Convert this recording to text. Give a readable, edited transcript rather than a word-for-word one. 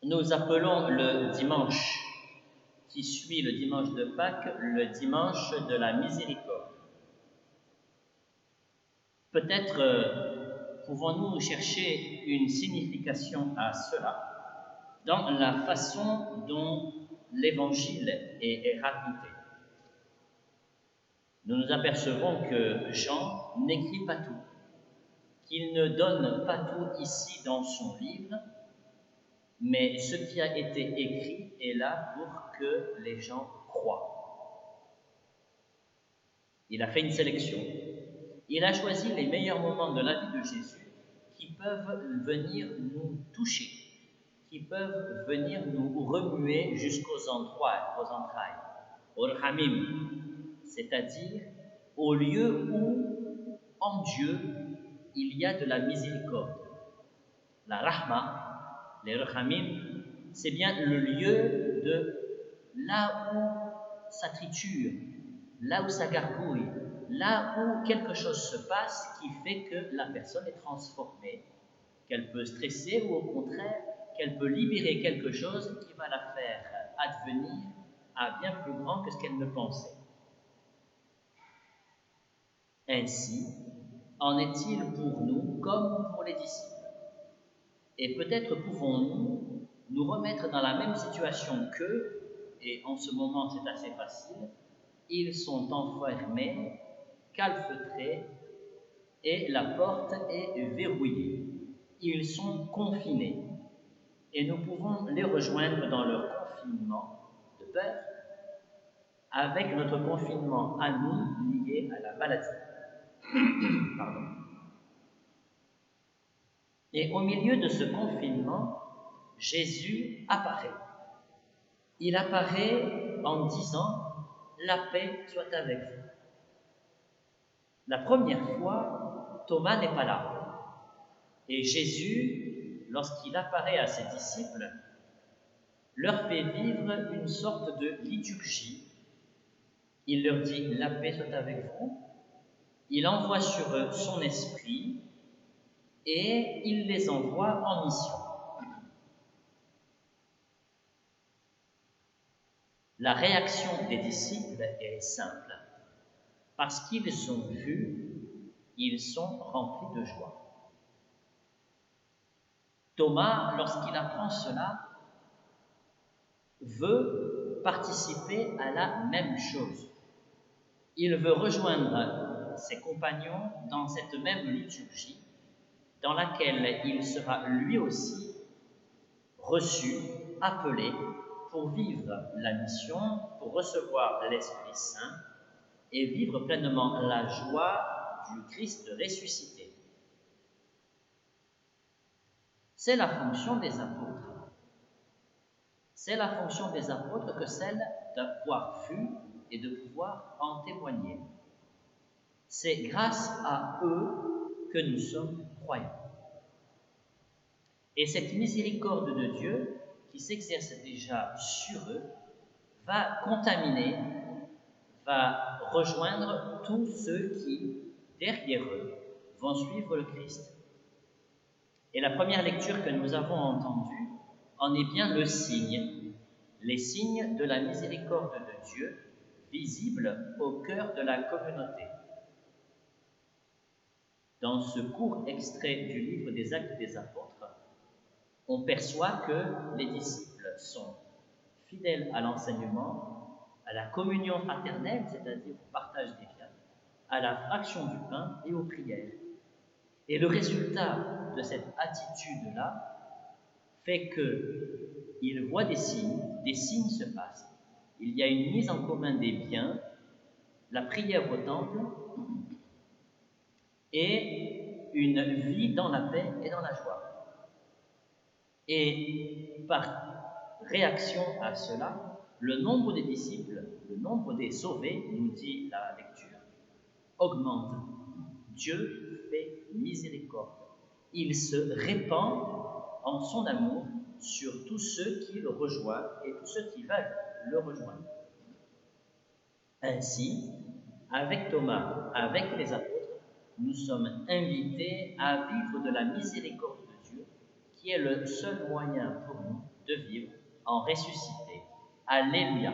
Nous appelons le dimanche qui suit le dimanche de Pâques le dimanche de la miséricorde. Peut-être pouvons-nous chercher une signification à cela dans la façon dont l'évangile est raconté. Nous nous apercevons que Jean n'écrit pas tout, qu'il ne donne pas tout ici dans son livre, mais ce qui a été écrit est là pour que les gens croient. Il a fait une sélection. Il a choisi les meilleurs moments de la vie de Jésus qui peuvent venir nous toucher, qui peuvent venir nous remuer jusqu'aux endroits, aux entrailles, au Rahamim, c'est-à-dire au lieu où, en Dieu, il y a de la miséricorde. La Rahma, les Rahamim, c'est bien le lieu de là où ça triture, là où ça gargouille, là où quelque chose se passe qui fait que la personne est transformée, qu'elle peut stresser ou au contraire, qu'elle peut libérer quelque chose qui va la faire advenir à bien plus grand que ce qu'elle ne pensait. Ainsi, en est-il pour nous comme pour les disciples. Et peut-être pouvons-nous nous remettre dans la même situation qu'eux, et en ce moment c'est assez facile, ils sont enfermés, calfeutrés, et la porte est verrouillée. Ils sont confinés, et nous pouvons les rejoindre dans leur confinement de peur, avec notre confinement à nous lié à la maladie. Pardon. Et au milieu de ce confinement, Jésus apparaît. Il apparaît en disant « La paix soit avec vous ». La première fois, Thomas n'est pas là. Et Jésus, lorsqu'il apparaît à ses disciples, leur fait vivre une sorte de liturgie. Il leur dit « La paix soit avec vous ». Il envoie sur eux son esprit et il les envoie en mission. La réaction des disciples est simple. Parce qu'ils ont vu, ils sont remplis de joie. Thomas, lorsqu'il apprend cela, veut participer à la même chose. Il veut rejoindre ses compagnons dans cette même liturgie dans laquelle il sera lui aussi reçu, appelé pour vivre la mission, pour recevoir l'Esprit Saint et vivre pleinement la joie du Christ ressuscité. C'est la fonction des apôtres. C'est la fonction des apôtres que celle d'avoir vu et de pouvoir en témoigner. C'est grâce à eux que nous sommes croyants. Et cette miséricorde de Dieu, qui s'exerce déjà sur eux, va contaminer, va rejoindre tous ceux qui, derrière eux, vont suivre le Christ. Et la première lecture que nous avons entendue en est bien le signe, les signes de la miséricorde de Dieu, visibles au cœur de la communauté. Dans ce court extrait du livre des Actes des Apôtres, on perçoit que les disciples sont fidèles à l'enseignement, à la communion fraternelle, c'est-à-dire au partage des biens, à la fraction du pain et aux prières. Et le résultat de cette attitude-là fait qu'ils voient des signes se passent. Il y a une mise en commun des biens, la prière au temple et une vie dans la paix et dans la joie. Et par réaction à cela, le nombre des disciples, le nombre des sauvés, nous dit la lecture, augmente. Dieu fait miséricorde. Il se répand en son amour sur tous ceux qui le rejoignent et tous ceux qui veulent le rejoindre. Ainsi, avec Thomas, avec les apôtres, nous sommes invités à vivre de la miséricorde de Dieu, qui est le seul moyen pour nous de en ressuscité. Alléluia.